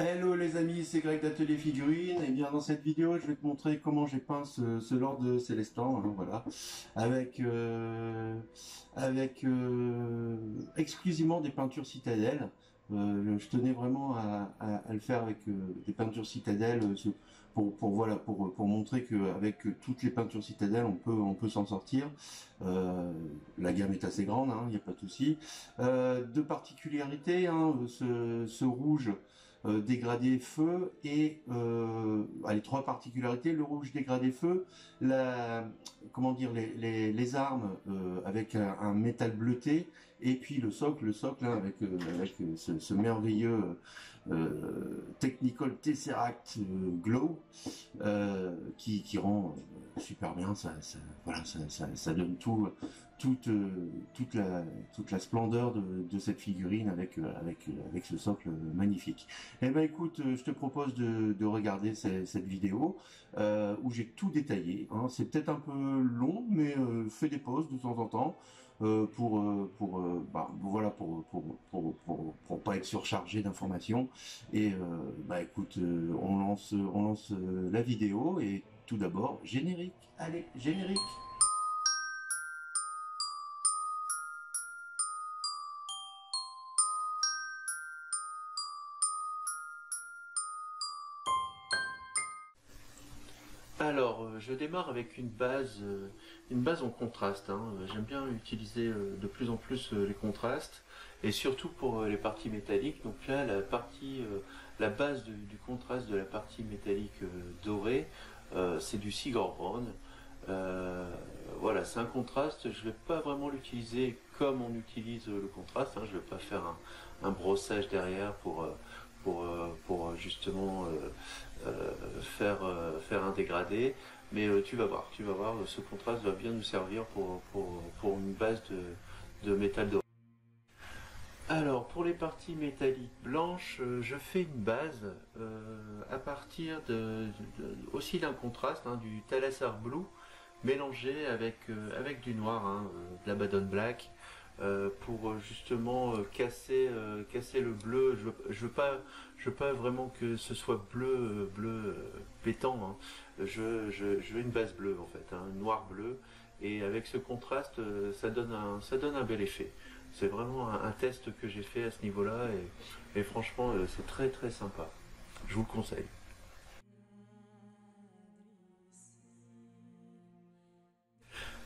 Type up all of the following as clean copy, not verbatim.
Hello les amis, c'est Greg d'Atelier Figurines. Et bien dans cette vidéo, je vais te montrer comment j'ai peint ce Lord de Célestan, hein, voilà, avec exclusivement des peintures citadelles. Je tenais vraiment à le faire avec des peintures citadelles, voilà, pour montrer qu'avec toutes les peintures citadelles, on peut s'en sortir. La gamme est assez grande, il n'y a pas de souci. Deux particularités, ce rouge dégradé feu et allez, trois particularités: le rouge dégradé feu, comment dire, les armes avec un métal bleuté, et puis le socle hein, avec ce merveilleux Technicolor Tesseract Glow qui rend super bien. Voilà, ça donne toute la splendeur de cette figurine avec ce socle magnifique. Eh ben écoute, je te propose de regarder cette vidéo où j'ai tout détaillé, hein. C'est peut-être un peu long, mais fais des pauses de temps en temps voilà, pour pas être surchargé d'informations. Et bah écoute, on lance la vidéo, et tout d'abord générique. Allez, générique. Alors, je démarre avec une base en contraste, hein. J'aime bien utiliser de plus en plus les contrastes, et surtout pour les parties métalliques. Donc là, la base du contraste de la partie métallique dorée, c'est du Sigurd Brown. Voilà, c'est un contraste. Je vais pas vraiment l'utiliser comme on utilise le contraste, hein. Je vais pas faire un brossage derrière pour justement faire un dégradé, mais tu vas voir, ce contraste va bien nous servir pour une base de métal doré. Alors pour les parties métalliques blanches, je fais une base à partir aussi d'un contraste, hein, du Talassar Blue mélangé avec du noir, hein, de la Badon Black, pour justement casser le bleu. Je veux pas vraiment que ce soit bleu pétant, hein. Je veux une base bleue en fait, hein, noir bleu, et avec ce contraste, ça donne un bel effet. C'est vraiment un test que j'ai fait à ce niveau-là, et franchement, c'est très très sympa. Je vous le conseille.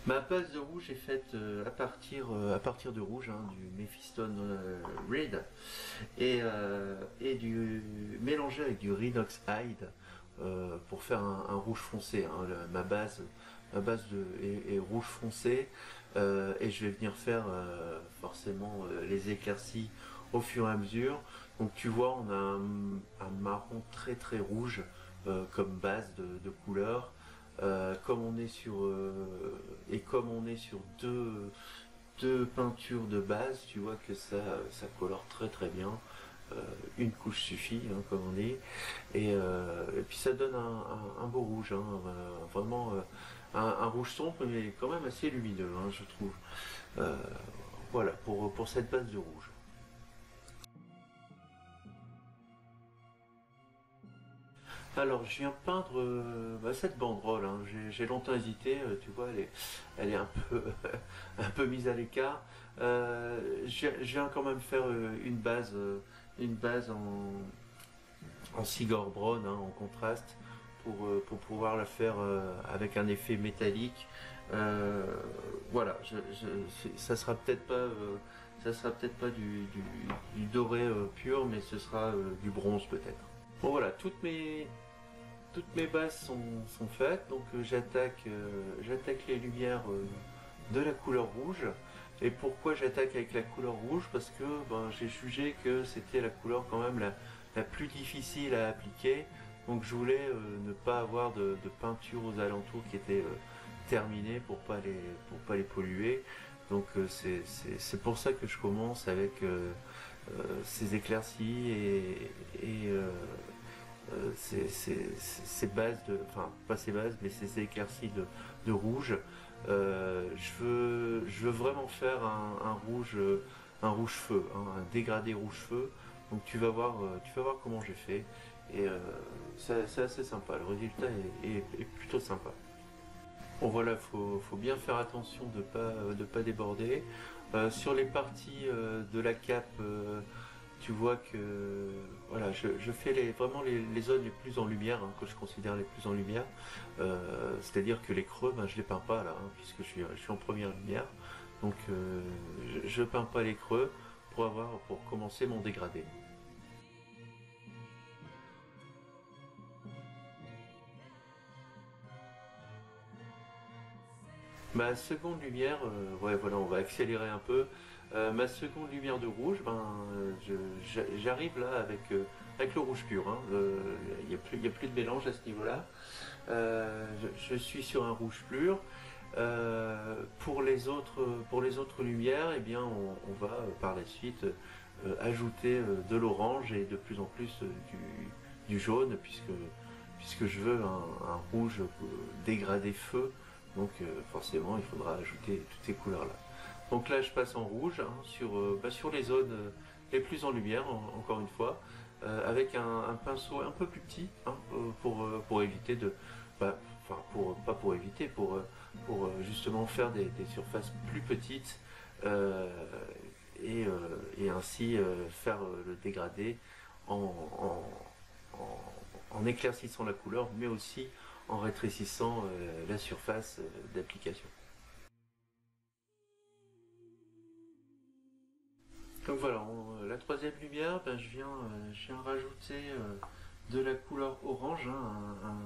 Ma base de rouge est faite à partir de rouge, hein, du Mephiston Red, et du mélangé avec du Redox Hide pour faire un rouge foncé, hein. Est rouge foncé, et je vais venir faire forcément les éclaircies au fur et à mesure. Donc tu vois, on a un marron très très rouge comme base de couleur. Comme on est sur deux peintures de base, tu vois que ça colore très très bien. Une couche suffit, hein, comme on dit, et puis ça donne un beau rouge, hein, vraiment un rouge sombre, mais quand même assez lumineux, hein, je trouve. Euh, voilà pour cette base de rouge. Alors, je viens peindre cette banderole, hein. J'ai longtemps hésité, tu vois, elle est un peu, un peu mise à l'écart. Je viens quand même faire une base en Sigurd Brown, hein, en contraste, pour pouvoir la faire avec un effet métallique. Euh, voilà, ça sera peut-être pas du doré pur, mais ce sera du bronze peut-être. Bon voilà, toutes mes bases sont faites, donc j'attaque les lumières de la couleur rouge. Et pourquoi j'attaque avec la couleur rouge? Parce que j'ai jugé que c'était la couleur quand même la plus difficile à appliquer. Donc je voulais ne pas avoir de peinture aux alentours qui était terminée pour pas les polluer. Donc c'est pour ça que je commence avec ces éclaircies et ces bases enfin pas ces bases, mais ces éclaircies de rouge. Je veux vraiment faire un rouge feu, hein, un dégradé rouge feu, Donc tu vas voir comment j'ai fait. Et c'est assez sympa, le résultat est plutôt sympa. Bon voilà, faut bien faire attention de pas déborder. Sur les parties de la cape, tu vois que voilà, je fais vraiment les zones les plus en lumière, hein, que je considère les plus en lumière. C'est-à-dire que les creux, ben, je les peins pas là, hein, puisque je suis en première lumière. Donc je peins pas les creux pour commencer mon dégradé. Ma seconde lumière, ouais voilà, on va accélérer un peu. Ma seconde lumière de rouge, ben, j'arrive là avec le rouge pur, hein. Il n'y a plus de mélange à ce niveau-là. Je suis sur un rouge pur. Pour les autres lumières, eh bien, on va par la suite ajouter de l'orange et de plus en plus du jaune, puisque je veux un rouge dégradé feu. Donc forcément, il faudra ajouter toutes ces couleurs-là. Donc là, je passe en rouge, hein, sur les zones les plus en lumière, encore une fois, avec un pinceau un peu plus petit, hein, pour éviter de... bah, enfin, pas pour éviter, pour justement faire des surfaces plus petites euh, et ainsi faire le dégradé en, en éclaircissant la couleur, mais aussi en rétrécissant la surface d'application. Donc voilà, la troisième lumière, ben, je viens rajouter de la couleur orange, hein,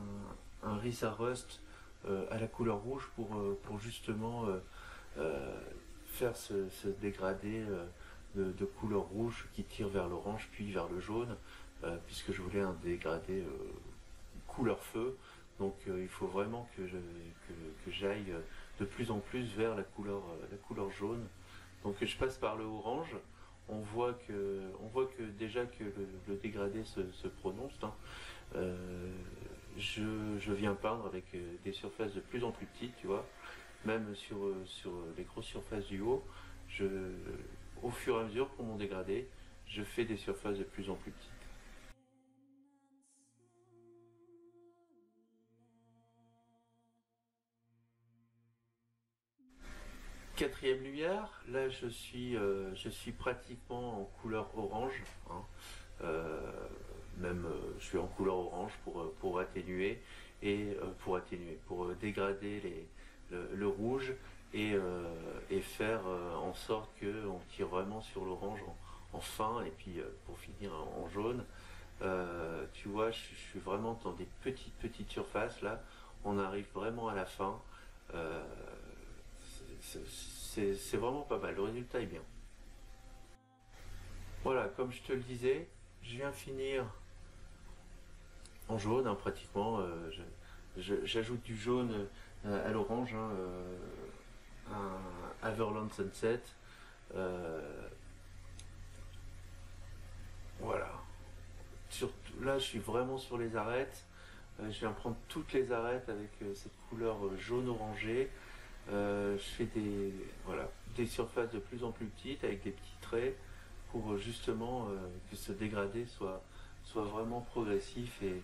un Risa Rust à la couleur rouge pour justement faire ce dégradé de couleur rouge qui tire vers l'orange puis vers le jaune, puisque je voulais un dégradé couleur feu. Donc il faut vraiment que j'aille de plus en plus vers la couleur jaune. Donc je passe par le orange. On voit que déjà que le dégradé se prononce, hein. Euh, je viens peindre avec des surfaces de plus en plus petites, tu vois. Même sur les grosses surfaces du haut, je, au fur et à mesure pour mon dégradé, je fais des surfaces de plus en plus petites. Quatrième lumière, là je suis pratiquement en couleur orange, hein. Euh, Même je suis en couleur orange pour atténuer, pour dégrader le rouge et faire en sorte qu'on tire vraiment sur l'orange en fin et puis pour finir en jaune. Tu vois, je suis vraiment dans des petites surfaces là. On arrive vraiment à la fin. Euh, c'est vraiment pas mal. Le résultat est bien. Voilà, comme je te le disais, je viens finir en jaune, hein, pratiquement. J'ajoute du jaune à l'orange, hein, un Everland Sunset. Euh, voilà. Là, je suis vraiment sur les arêtes. Je viens prendre toutes les arêtes avec cette couleur jaune orangé. Je fais voilà, des surfaces de plus en plus petites avec des petits traits pour justement que ce dégradé soit vraiment progressif et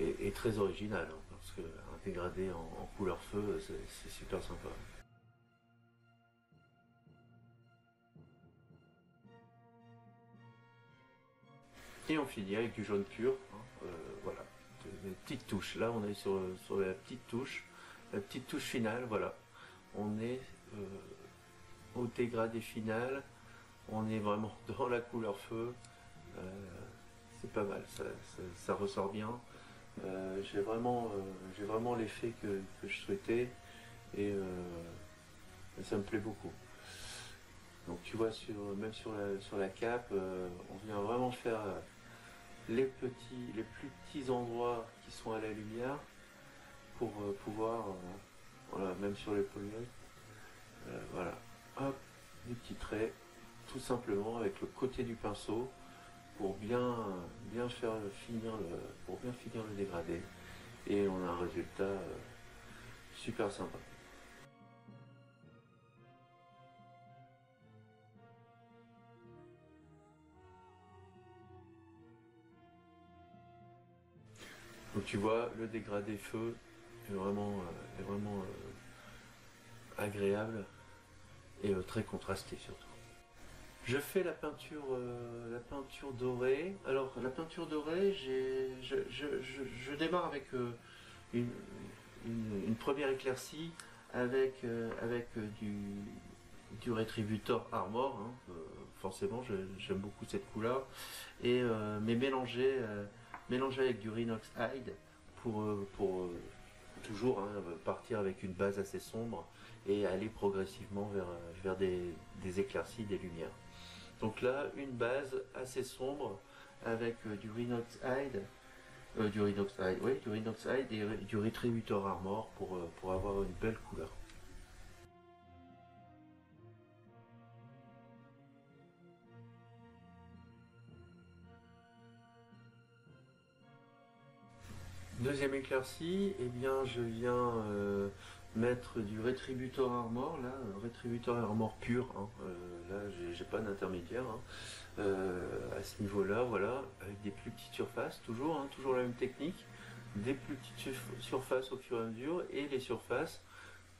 et très original, hein, parce qu'un dégradé en couleur feu, c'est super sympa. Et on finit avec du jaune pur, hein, voilà, des petites touches. Là, on est sur la petite touche finale, voilà. On est au dégradé final, on est vraiment dans la couleur feu. Euh, c'est pas mal, ça ressort bien. J'ai vraiment l'effet que je souhaitais et ça me plaît beaucoup. Donc tu vois, même sur la cape, on vient vraiment faire les plus petits endroits qui sont à la lumière pour pouvoir, voilà, même sur les pommettes, voilà, hop, des petits traits, tout simplement avec le côté du pinceau pour pour bien finir le dégradé. Et on a un résultat super sympa. Donc tu vois, le dégradé feu est vraiment agréable et très contrasté surtout. Je fais la peinture dorée. Alors la peinture dorée, je démarre avec une, une première éclaircie avec du Retributor Armor. Hein. Forcément, j'aime beaucoup cette couleur. Mais mélanger avec du Rhinox Hide pour toujours partir avec une base assez sombre et aller progressivement vers des éclaircies, des lumières. Donc là, une base assez sombre avec du Rhinox Hide, du Rhinox Hide et du Retributor Armor pour avoir une belle couleur. Deuxième éclaircie, eh bien je viens mettre du Retributor Armor, là, Retributor Armor pur, hein, là j'ai pas d'intermédiaire à ce niveau-là, voilà, avec des plus petites surfaces, toujours la même technique, des plus petites surfaces au fur et à mesure, et les surfaces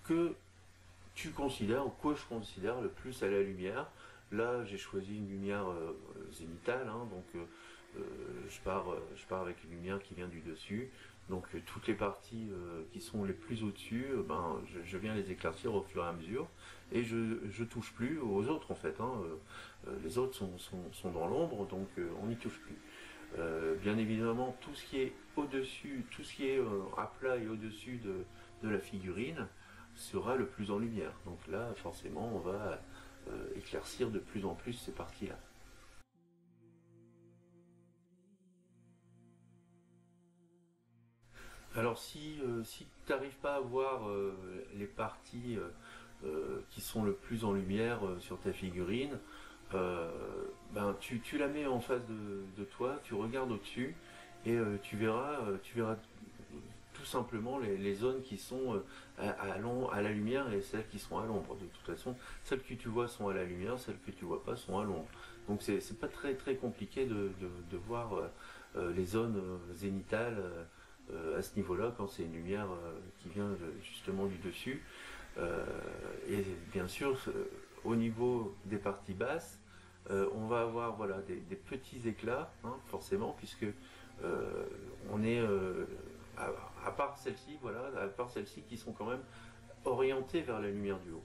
que tu considères, ou que je considère le plus à la lumière. Là j'ai choisi une lumière zénithale, hein, donc je pars avec une lumière qui vient du dessus. Donc toutes les parties qui sont les plus au-dessus, je viens les éclaircir au fur et à mesure et je touche plus aux autres en fait. Hein. Les autres sont dans l'ombre, donc on n'y touche plus. Bien évidemment, tout ce qui est au-dessus, tout ce qui est à plat et au-dessus de la figurine sera le plus en lumière. Donc là, forcément, on va éclaircir de plus en plus ces parties-là. Alors si tu n'arrives pas à voir les parties qui sont le plus en lumière sur ta figurine, tu la mets en face de toi, tu regardes au-dessus et tu verras tout simplement les zones qui sont à la lumière et celles qui sont à l'ombre. De toute façon, celles que tu vois sont à la lumière, celles que tu vois pas sont à l'ombre. Donc c'est pas très compliqué de voir les zones zénithales à ce niveau-là quand c'est une lumière qui vient justement du dessus. Et bien sûr, au niveau des parties basses, on va avoir voilà, des petits éclats, hein, forcément, puisque on est à part celles-ci, voilà, à part celles-ci qui sont quand même orientées vers la lumière du haut.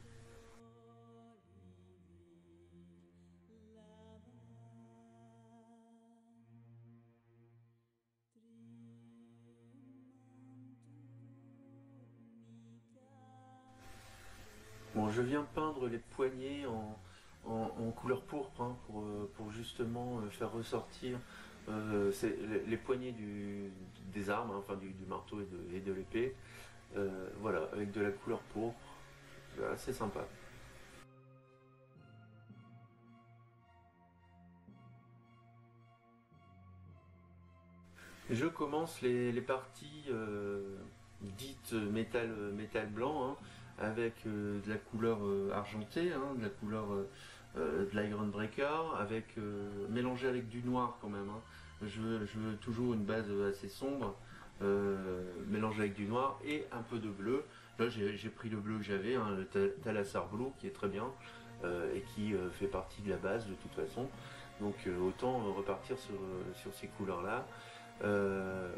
Bon, je viens peindre les poignées en couleur pourpre hein, pour justement faire ressortir les poignées des armes, hein, enfin du marteau et de l'épée. Voilà, avec de la couleur pourpre, c'est assez sympa. Je commence les parties dites métal blanc hein, avec de la couleur argentée, hein, de la couleur de l'Iron Breaker, mélangé avec du noir quand même. Hein. Je veux toujours une base assez sombre, mélangé avec du noir et un peu de bleu. Là j'ai pris le bleu que j'avais, hein, le Talassar Blue qui est très bien et qui fait partie de la base de toute façon. Donc autant repartir sur ces couleurs là.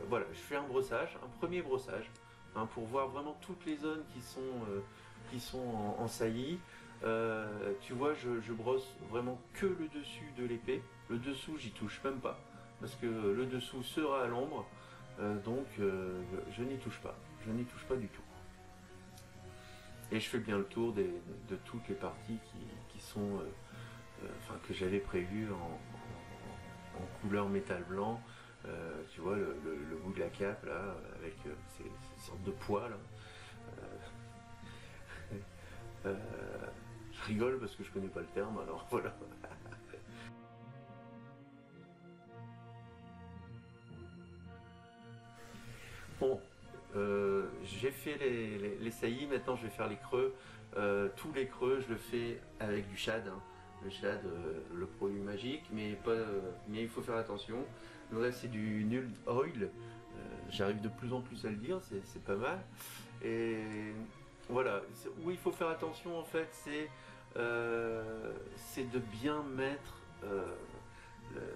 Voilà, je fais un brossage, un premier brossage, hein, pour voir vraiment toutes les zones qui sont en saillie. Tu vois, je brosse vraiment que le dessus de l'épée. Le dessous, j'y touche même pas, parce que le dessous sera à l'ombre, donc je n'y touche pas. Je n'y touche pas du tout. Et je fais bien le tour de toutes les parties qui sont, enfin, que j'avais prévues en couleur métal blanc. Tu vois le bout de la cape là avec ces sortes de poils. Euh, je rigole parce que je connais pas le terme alors voilà. Bon, j'ai fait les saillies, maintenant je vais faire les creux. Tous les creux je le fais avec du shad. Hein. Le shad, le produit magique, mais il faut faire attention. Le reste c'est du nude oil, j'arrive de plus en plus à le dire, c'est pas mal. Et voilà, où il faut faire attention en fait, c'est de bien mettre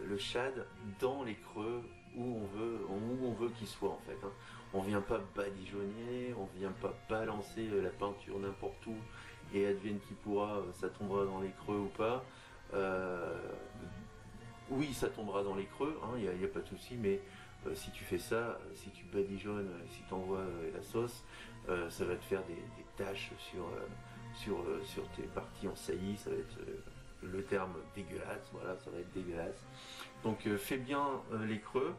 le shad dans les creux où on veut qu'il soit en fait, hein. On vient pas badigeonner, on vient pas balancer la peinture n'importe où et advienne qui pourra, ça tombera dans les creux ou pas. Euh, oui, ça tombera dans les creux, il n'y a pas de souci, mais si tu fais ça, si tu badigeonnes, si tu envoies la sauce, ça va te faire des taches sur tes parties en saillie, ça va être le terme dégueulasse, voilà, ça va être dégueulasse. Donc fais bien les creux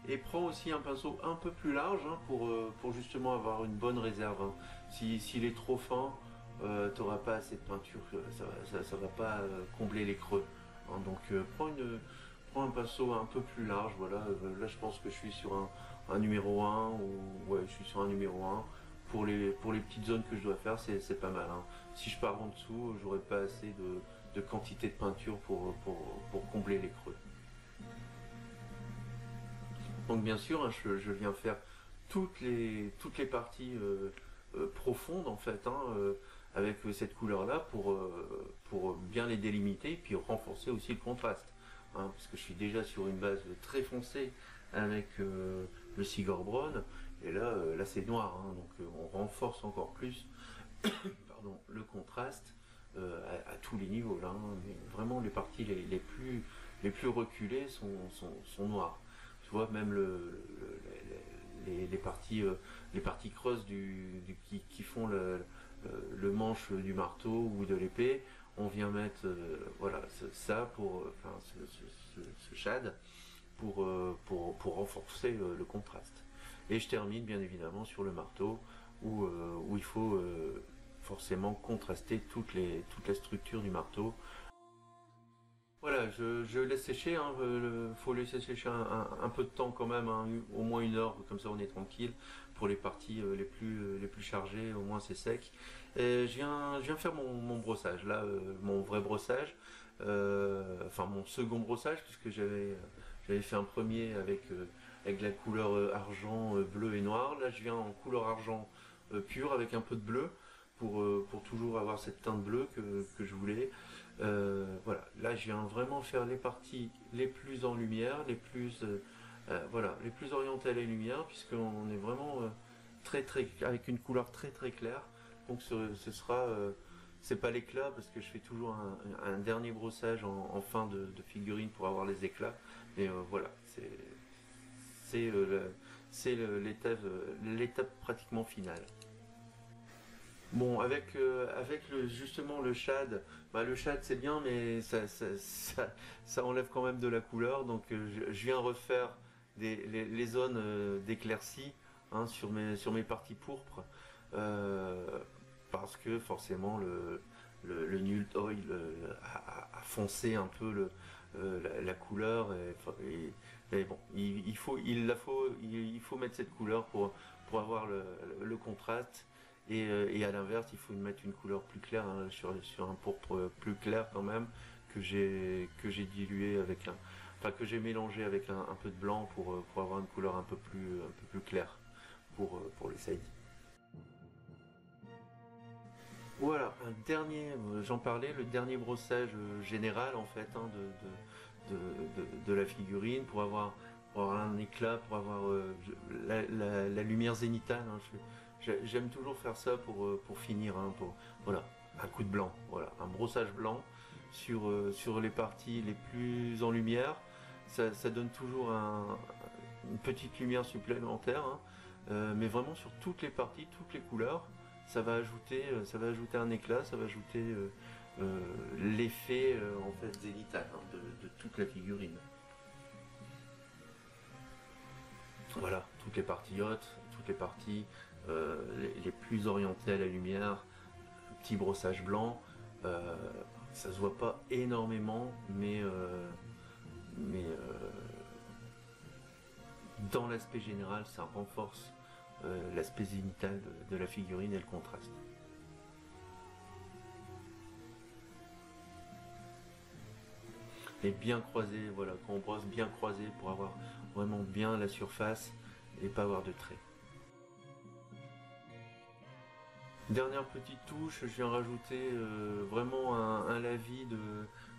et prends aussi un pinceau un peu plus large, hein, pour justement avoir une bonne réserve, hein. S'il est trop fin, tu n'auras pas assez de peinture, ça va pas combler les creux, hein. Donc prends un pinceau un peu plus large, voilà. Là je pense que je suis sur un numéro 1, ou ouais, je suis sur un numéro 1. Pour les petites zones que je dois faire, c'est pas mal, hein. Si je pars en dessous, j'aurai pas assez de quantité de peinture pour combler les creux. Donc bien sûr, hein, je viens faire toutes les parties profondes en fait, hein, avec cette couleur là pour bien les délimiter et puis renforcer aussi le contraste, hein, parce que je suis déjà sur une base très foncée avec le Sigurd Brown et là c'est noir, hein, donc on renforce encore plus pardon, le contraste à tous les niveaux là, hein, mais vraiment les parties les plus reculées sont noires. Tu vois, même les parties creuses qui font le manche du marteau ou de l'épée, on vient mettre voilà, ça enfin, ce shad pour renforcer le contraste. Et je termine bien évidemment sur le marteau où il faut forcément contraster toute la structure du marteau. Voilà, je laisse sécher, hein, faut laisser sécher un peu de temps quand même, hein, au moins 1 heure, comme ça on est tranquille. Pour les parties les plus chargées, au moins c'est sec. Et je viens faire mon brossage, là, mon vrai brossage, enfin mon second brossage, puisque j'avais fait un premier avec la couleur argent, bleu et noir. Là je viens en couleur argent pur avec un peu de bleu pour toujours avoir cette teinte bleue que je voulais. Voilà, là je viens vraiment faire les parties les plus en lumière, voilà, les plus orientées à la lumière, puisqu'on est vraiment avec une couleur très claire. Donc ce sera, c'est pas l'éclat parce que je fais toujours un dernier brossage en fin de figurine pour avoir les éclats. Mais voilà, c'est l'étape pratiquement finale. Bon, avec justement le shad, bah, le shad c'est bien, mais ça enlève quand même de la couleur. Donc je viens refaire les zones d'éclaircie, hein, sur mes parties pourpres, euh, parce que forcément le Nult Oil a foncé un peu la couleur. Et bon, il faut mettre cette couleur pour avoir le contraste. Et à l'inverse, il faut mettre une couleur plus claire, hein, sur un pourpre plus clair quand même, que j'ai dilué enfin que j'ai mélangé avec un peu de blanc pour avoir une couleur un peu plus claire pour les saillies. Voilà, j'en parlais, le dernier brossage général en fait, hein, de la figurine pour avoir un éclat, pour avoir la lumière zénitale, hein. J'aime toujours faire ça pour finir, hein, voilà, un coup de blanc, voilà, un brossage blanc sur les parties les plus en lumière. Ça donne toujours une petite lumière supplémentaire, hein, mais vraiment sur toutes les parties, toutes les couleurs. Ça va ajouter un éclat, ça va ajouter l'effet en fait zénithal, hein, de toute la figurine. Voilà, toutes les parties hautes, toutes les parties les plus orientées à la lumière, petit brossage blanc. euh, Ça se voit pas énormément, mais dans l'aspect général, ça renforce l'aspect zénithal de la figurine et le contraste. Et bien croisé, voilà, quand on brosse bien croisé pour avoir vraiment bien la surface pas avoir de traits. Dernière petite touche, je viens rajouter vraiment un lavis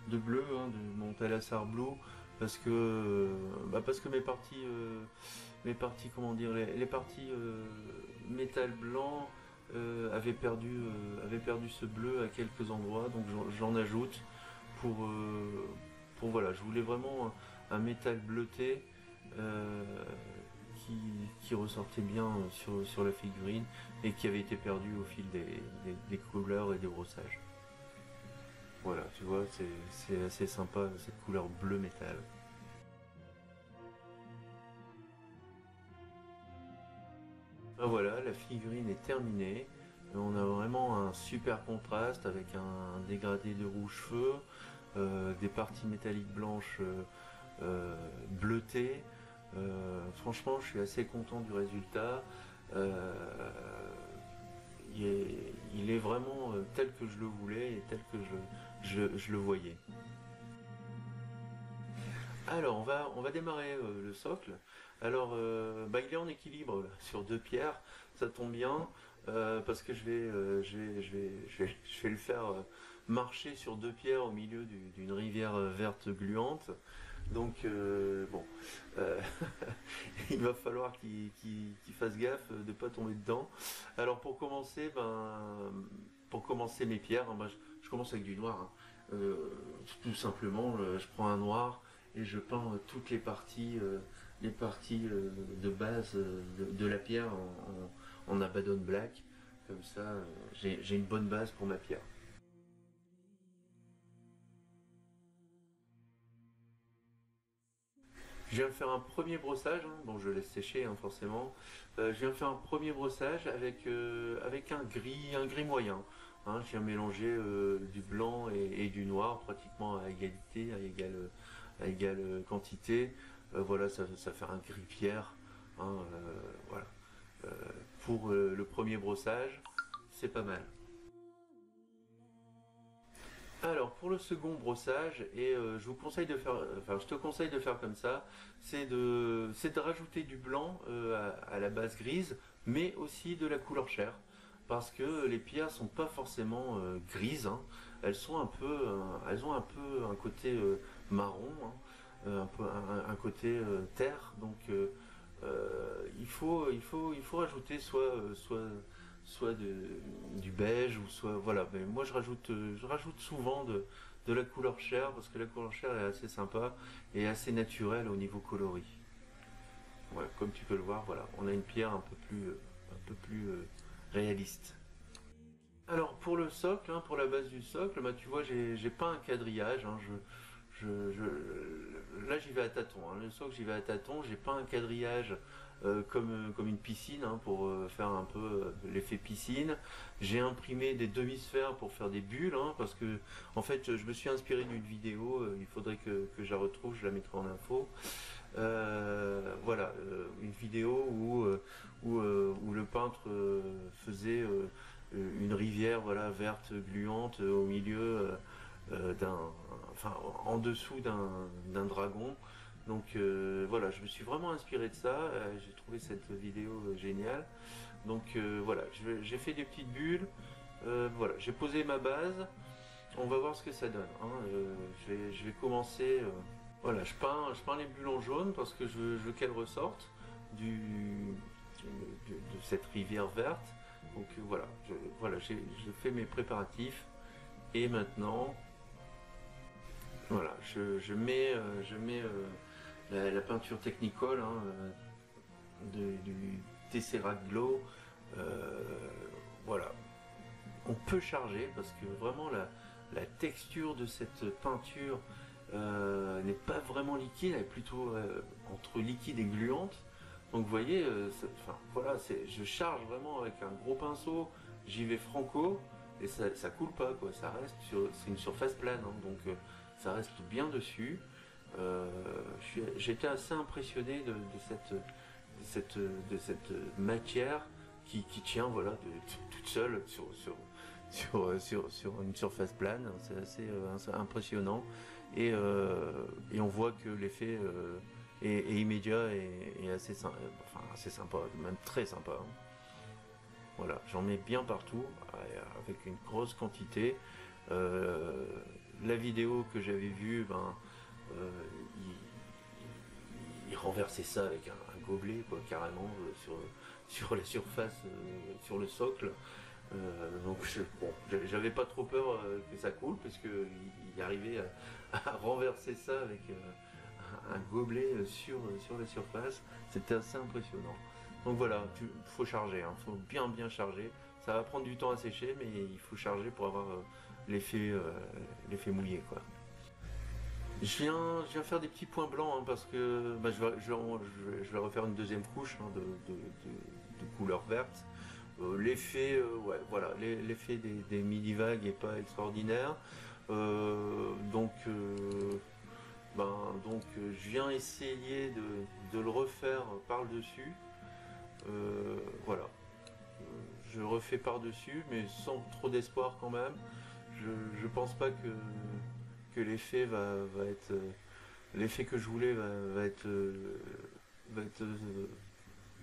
de bleu, hein, de mon Talassar Blue, parce que mes parties comment dire, les parties métal blanc avaient perdu ce bleu à quelques endroits, donc j'en ajoute pour, voilà, je voulais vraiment un métal bleuté euh, qui ressortait bien sur la figurine et qui avait été perdu au fil des couleurs et des brossages. Voilà, tu vois, c'est assez sympa cette couleur bleu métal. Ben voilà, la figurine est terminée. On a vraiment un super contraste avec un dégradé de rouge feu, des parties métalliques blanches bleutées. Franchement, je suis assez content du résultat. Euh, il est vraiment tel que je le voulais et tel que je le voyais. Alors, on va démarrer le socle. Alors, il est en équilibre là, sur deux pierres, ça tombe bien, parce que je vais le faire marcher sur deux pierres au milieu d'une rivière verte gluante. Donc, bon, euh, il va falloir qu'il fasse gaffe de ne pas tomber dedans. Alors, pour commencer mes pierres, hein, je commence avec du noir, hein. Tout simplement, je prends un noir et je peins toutes les parties de base de la pierre en Abaddon Black. Comme ça, j'ai une bonne base pour ma pierre. Je viens de faire un premier brossage, hein. Bon, je laisse sécher, hein, forcément. Je viens de faire un premier brossage avec un gris moyen, hein. Je viens mélanger du blanc et du noir pratiquement à égalité, à égale quantité. Voilà, ça fait un gris pierre, hein, voilà. Euh, pour le premier brossage, c'est pas mal. Alors pour le second brossage, et je vous conseille de faire, enfin je te conseille de faire comme ça, c'est de rajouter du blanc à la base grise, mais aussi de la couleur chair, parce que les pierres sont pas forcément grises, hein. Elles ont un peu un côté marron, hein, un côté terre, donc il faut rajouter soit du beige ou soit voilà. Mais moi je rajoute souvent de la couleur chair parce que la couleur chair est assez sympa et assez naturelle au niveau coloris. Voilà, comme tu peux le voir, voilà, on a une pierre un peu plus réaliste. Alors pour le socle, hein, pour la base du socle, bah, tu vois, j'ai pas un quadrillage, hein, là j'y vais à tâtons, hein. Le socle j'y vais à tâtons, j'ai pas un quadrillage comme une piscine, hein, pour faire un peu l'effet piscine. J'ai imprimé des demi-sphères pour faire des bulles, hein, parce que en fait je me suis inspiré d'une vidéo, il faudrait que je la retrouve, je la mettrai en info. Voilà, une vidéo où le peintre faisait une rivière, voilà, verte gluante au milieu enfin en dessous d'un dragon. Donc voilà, je me suis vraiment inspiré de ça. J'ai trouvé cette vidéo géniale. Donc voilà, j'ai fait des petites bulles. Voilà, j'ai posé ma base. On va voir ce que ça donne, hein. Je vais commencer. Voilà, je peins les bulles en jaune parce que je veux qu'elles ressortent de cette rivière verte. Donc voilà, j'ai fait mes préparatifs et maintenant, voilà, je mets la peinture Technicolor, hein, du Tesseract Glow. Euh, voilà, on peut charger parce que vraiment la texture de cette peinture n'est pas vraiment liquide, elle est plutôt entre liquide et gluante. Donc vous voyez, enfin, voilà, je charge vraiment avec un gros pinceau, j'y vais franco et ça coule pas, quoi. C'est une surface plane, hein, donc ça reste bien dessus. J'étais assez impressionné de cette matière qui tient, voilà, toute seule sur une surface plane. C'est assez impressionnant et on voit que l'effet et immédiat et assez, enfin, assez sympa, même très sympa. Hein. Voilà, j'en mets bien partout, avec une grosse quantité. La vidéo que j'avais vue, ben, euh, il renversait ça avec un gobelet, quoi, carrément, sur la surface, sur le socle. Donc bon, j'avais pas trop peur que ça coule, parce qu'il arrivait à renverser ça avec un gobelet sur la surface. C'était assez impressionnant. Donc voilà, faut charger, hein, faut bien charger. Ça va prendre du temps à sécher, mais il faut charger pour avoir l'effet mouillé, quoi. Je viens faire des petits points blancs, hein, parce que bah, je vais refaire une deuxième couche, hein, de couleur verte. L'effet, ouais, voilà, l'effet des mini-vagues est pas extraordinaire. Je viens essayer de le refaire par-dessus. Voilà. Je refais par-dessus, mais sans trop d'espoir quand même. Je pense pas que l'effet va être. L'effet que je voulais va être.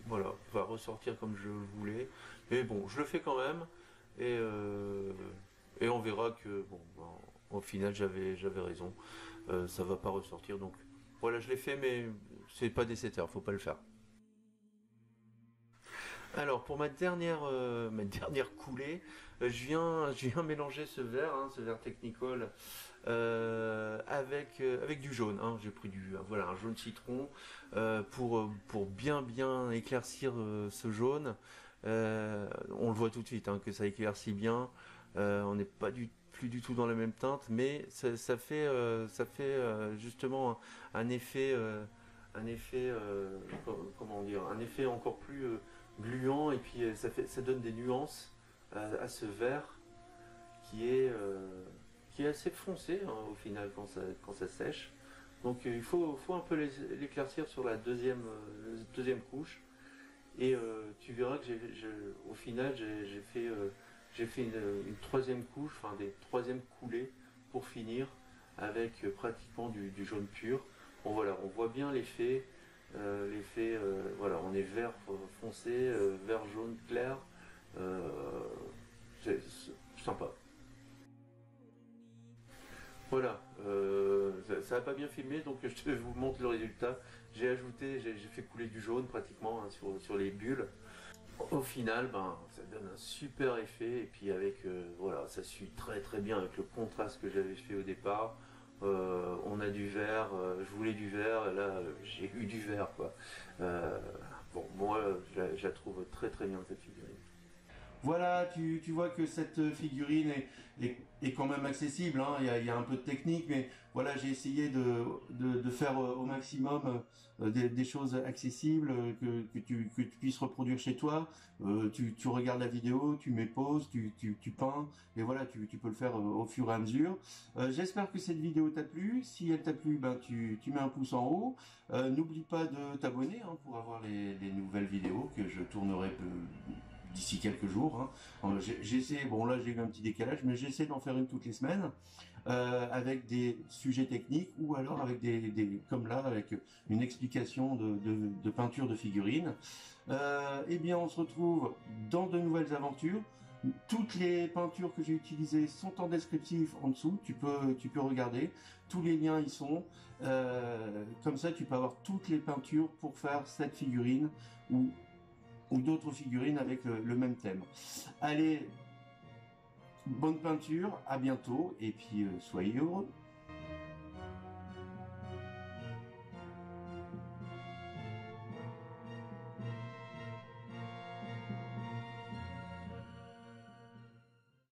Voilà, va ressortir comme je le voulais. Mais bon, je le fais quand même. Et, euh, et on verra que, bon, ben, au final, j'avais raison. Ça va pas ressortir. Donc voilà, je l'ai fait, mais c'est pas nécessaire, faut pas le faire. Alors pour ma dernière coulée, je viens mélanger ce verre Technicol, avec du jaune. Hein. J'ai pris voilà, un jaune citron, pour bien éclaircir ce jaune. On le voit tout de suite, hein, que ça éclaircit bien. On n'est pas plus du tout dans la même teinte, mais ça fait justement un effet, comment dire, un effet encore plus gluant, et puis ça donne des nuances à ce vert qui est assez foncé, hein, au final quand ça sèche. Donc faut un peu l'éclaircir sur la deuxième couche, et tu verras que au final j'ai fait une troisième couche, enfin des troisièmes coulées pour finir avec pratiquement du jaune pur. Bon voilà, on voit bien l'effet. Voilà, on est vert foncé, vert jaune clair. Euh, c'est sympa. Voilà, ça n'a pas bien filmé, donc je vous montre le résultat. J'ai fait couler du jaune pratiquement, hein, sur les bulles. Au final, ben, ça donne un super effet, et puis voilà, ça suit très bien avec le contraste que j'avais fait au départ. On a du vert, je voulais du vert, et là j'ai eu du vert, quoi. Euh, bon, moi je la trouve très bien, cette figurine. Voilà, tu vois que cette figurine est quand même accessible, hein. Il y a un peu de technique, mais voilà, j'ai essayé de faire au maximum des choses accessibles, que tu puisses reproduire chez toi. Tu regardes la vidéo, tu mets pause, tu peins, et voilà, tu peux le faire au fur et à mesure. J'espère que cette vidéo t'a plu. Si elle t'a plu, ben, tu mets un pouce en haut. N'oublie pas de t'abonner, hein, pour avoir les nouvelles vidéos que je tournerai d'ici quelques jours. Hein. J'essaie, bon là j'ai eu un petit décalage, mais j'essaie d'en faire une toutes les semaines, avec des sujets techniques, ou alors avec comme là, avec une explication de peinture de figurines. Eh bien, on se retrouve dans de nouvelles aventures. Toutes les peintures que j'ai utilisées sont en descriptif en dessous. Tu peux regarder. Tous les liens y sont. Comme ça, tu peux avoir toutes les peintures pour faire cette figurine ou d'autres figurines avec le même thème. Allez, bonne peinture, à bientôt, et puis soyez heureux.